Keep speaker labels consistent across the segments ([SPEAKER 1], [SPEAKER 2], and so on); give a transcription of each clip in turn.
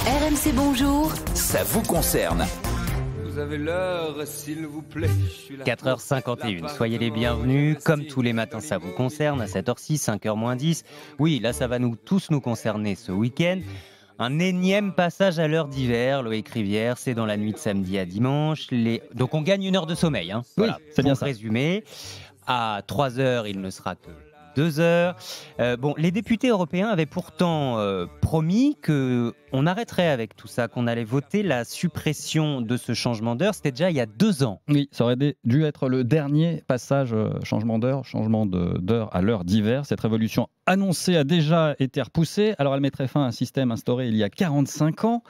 [SPEAKER 1] RMC Bonjour.
[SPEAKER 2] Ça vous concerne.
[SPEAKER 3] Vous avez l'heure, s'il vous plaît.
[SPEAKER 4] 4h51, soyez les bienvenus. Comme tous les matins, ça vous concerne, à 7h06, 5h-10. Oui, là, ça va tous nous concerner ce week-end. Un énième passage à l'heure d'hiver, Loïc Rivière, c'est dans la nuit de samedi à dimanche. Donc on gagne une heure de sommeil. Voilà,
[SPEAKER 5] oui, c'est bien
[SPEAKER 4] ça. Résumé, à 3h, il ne sera que 2 heures. Les députés européens avaient pourtant promis qu'on arrêterait avec tout ça, qu'on allait voter la suppression de ce changement d'heure. C'était déjà il y a 2 ans.
[SPEAKER 5] Oui, ça aurait dû être le dernier passage changement d'heure à l'heure d'hiver. Cette révolution annoncée a déjà été repoussée. Alors elle mettrait fin à un système instauré il y a 45 ans.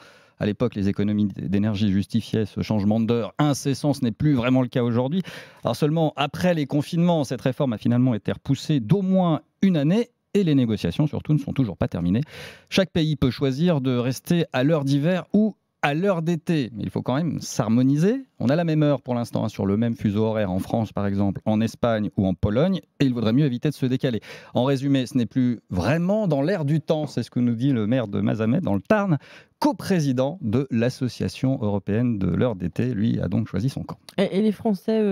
[SPEAKER 5] À l'époque, les économies d'énergie justifiaient ce changement d'heure incessant. Ce n'est plus vraiment le cas aujourd'hui. Alors seulement après les confinements, cette réforme a finalement été repoussée d'au moins une année. Et les négociations, surtout, ne sont toujours pas terminées. Chaque pays peut choisir de rester à l'heure d'hiver ou à l'heure d'été. Mais il faut quand même s'harmoniser. On a la même heure pour l'instant, sur le même fuseau horaire en France, par exemple, en Espagne ou en Pologne. Et il vaudrait mieux éviter de se décaler. En résumé, ce n'est plus vraiment dans l'air du temps. C'est ce que nous dit le maire de Mazamet, dans le Tarn, coprésident de l'Association européenne de l'heure d'été. Lui a donc choisi son camp.
[SPEAKER 6] Et les Français,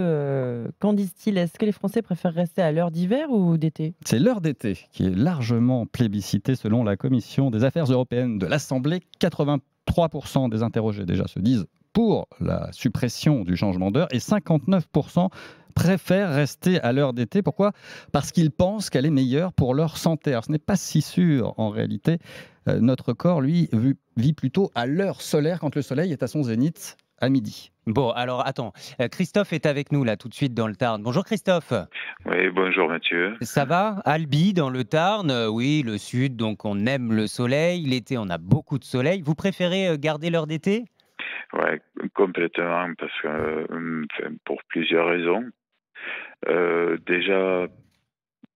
[SPEAKER 6] qu'en disent-ils ? Est-ce que les Français préfèrent rester à l'heure d'hiver ou d'été ?
[SPEAKER 5] C'est l'heure d'été qui est largement plébiscitée selon la Commission des affaires européennes de l'Assemblée. 83% des interrogés déjà se disent pour la suppression du changement d'heure et 59% préfèrent rester à l'heure d'été. Pourquoi ? Parce qu'ils pensent qu'elle est meilleure pour leur santé. Alors ce n'est pas si sûr en réalité. Notre corps, lui, vit plutôt à l'heure solaire quand le soleil est à son zénith à midi.
[SPEAKER 4] Bon, alors attends, Christophe est avec nous là tout de suite dans le Tarn. Bonjour Christophe.
[SPEAKER 7] Oui, bonjour Mathieu.
[SPEAKER 4] Ça va ? Albi dans le Tarn, oui, le sud, donc on aime le soleil. L'été, on a beaucoup de soleil. Vous préférez garder l'heure d'été ?
[SPEAKER 7] Oui, complètement, parce que pour plusieurs raisons. Déjà,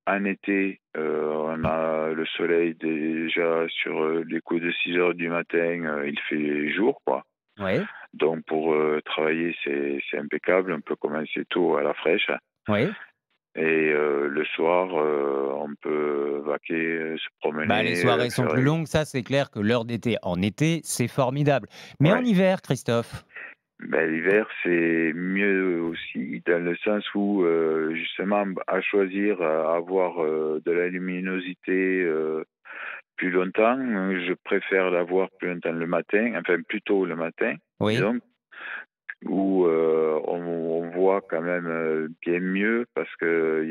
[SPEAKER 7] en été, on a le soleil déjà sur les coups de 6 heures du matin, il fait jour, quoi.
[SPEAKER 4] Oui.
[SPEAKER 7] Donc pour travailler, c'est impeccable. On peut commencer tôt à la fraîche.
[SPEAKER 4] Oui.
[SPEAKER 7] Et le soir, on peut vaquer, se promener.
[SPEAKER 4] Les soirées sont plus longues, ça c'est clair que l'heure d'été en été, c'est formidable. Mais en hiver, Christophe ?
[SPEAKER 7] L'hiver, c'est mieux aussi, dans le sens où, justement, à choisir, à avoir de la luminosité plus longtemps, je préfère l'avoir plus longtemps le matin, enfin plutôt le matin,
[SPEAKER 4] oui.
[SPEAKER 7] Disons, où on voit quand même bien mieux, parce que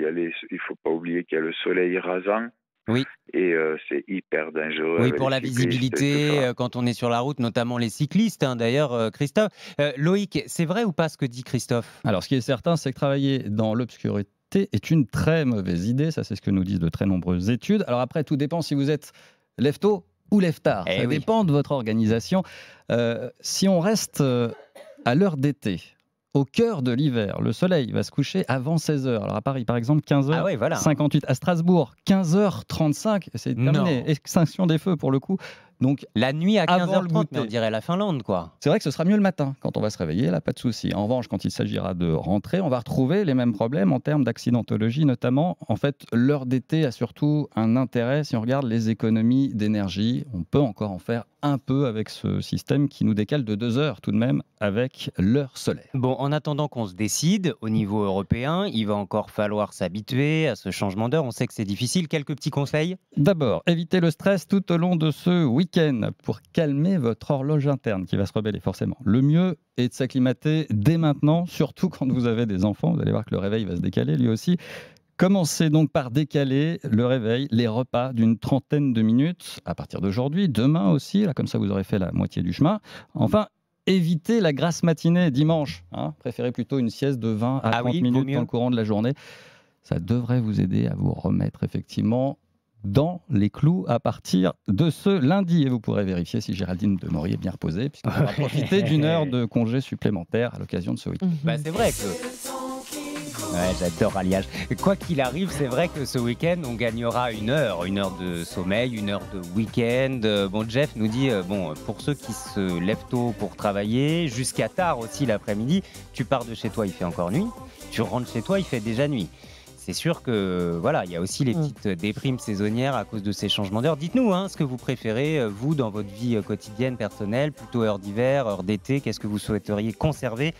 [SPEAKER 7] il faut pas oublier qu'il y a le soleil rasant.
[SPEAKER 4] Oui.
[SPEAKER 7] Et c'est hyper dangereux.
[SPEAKER 4] Oui, pour la visibilité, quand on est sur la route, notamment les cyclistes, d'ailleurs, Christophe. Loïc, c'est vrai ou pas ce que dit Christophe ?
[SPEAKER 5] Alors, ce qui est certain, c'est que travailler dans l'obscurité est une très mauvaise idée. Ça, c'est ce que nous disent de très nombreuses études. Alors après, tout dépend si vous êtes lève-tôt ou lève-tard. Ça dépend de votre organisation. Si on reste à l'heure d'été, au cœur de l'hiver, le soleil va se coucher avant 16h. Alors à Paris, par exemple, 15h58. À Strasbourg, 15h35. C'est terminé. Extinction des feux pour le coup. Donc,
[SPEAKER 4] la nuit à 15h30, mais on dirait la Finlande, quoi.
[SPEAKER 5] C'est vrai que ce sera mieux le matin, quand on va se réveiller, là, pas de souci. En revanche, quand il s'agira de rentrer, on va retrouver les mêmes problèmes en termes d'accidentologie, notamment. En fait, l'heure d'été a surtout un intérêt, si on regarde les économies d'énergie. On peut encore en faire un peu avec ce système qui nous décale de 2 heures tout de même avec l'heure solaire.
[SPEAKER 4] Bon, en attendant qu'on se décide, au niveau européen, il va encore falloir s'habituer à ce changement d'heure. On sait que c'est difficile. Quelques petits conseils ?
[SPEAKER 5] D'abord, évitez le stress tout au long de ce week-end pour calmer votre horloge interne qui va se rebeller forcément. Le mieux est de s'acclimater dès maintenant, surtout quand vous avez des enfants. Vous allez voir que le réveil va se décaler lui aussi. Commencez donc par décaler le réveil, les repas d'une 30aine de minutes à partir d'aujourd'hui, demain aussi, là, comme ça vous aurez fait la moitié du chemin. Enfin, évitez la grasse matinée dimanche. Préférez plutôt une sieste de 20 à 30 minutes dans le courant de la journée. Ça devrait vous aider à vous remettre effectivement dans les clous à partir de ce lundi. Et vous pourrez vérifier si Géraldine de Maurier est bien reposée, puisqu'on va profiter d'une heure de congé supplémentaire à l'occasion de ce week-end.
[SPEAKER 4] C'est vrai que... Ouais, j'adore Alliage. Quoi qu'il arrive, c'est vrai que ce week-end, on gagnera une heure de sommeil, une heure de week-end. Bon, Jeff nous dit, pour ceux qui se lèvent tôt pour travailler, jusqu'à tard aussi l'après-midi, tu pars de chez toi, il fait encore nuit. Tu rentres chez toi, il fait déjà nuit. c'est sûr que voilà, il y a aussi les petites déprimes saisonnières à cause de ces changements d'heure. Dites-nous ce que vous préférez, vous, dans votre vie quotidienne, personnelle, plutôt heure d'hiver, heure d'été, qu'est-ce que vous souhaiteriez conserver